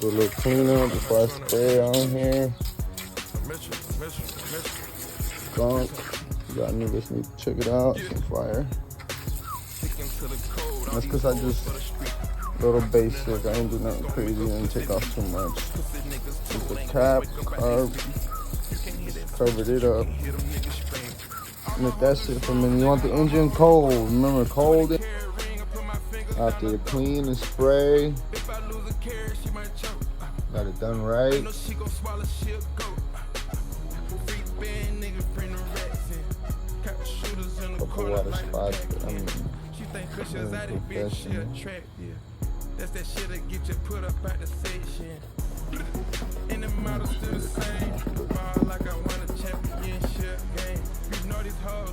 do a little cleanup before I spray on here. Skunk. Y'all niggas need to check it out. Some fire. That's because I just a little basic. I ain't do nothing crazy and take off too much. Just the cap, carb, covered it up. Let that shit for a minute. You want the engine cold. Remember, cold. After the clean and spray. Got it done right. Couple water spots, but I mean, that's that shit that get you put up at the station. And the model still the same. Ball like I won a championship game. You know these hoes.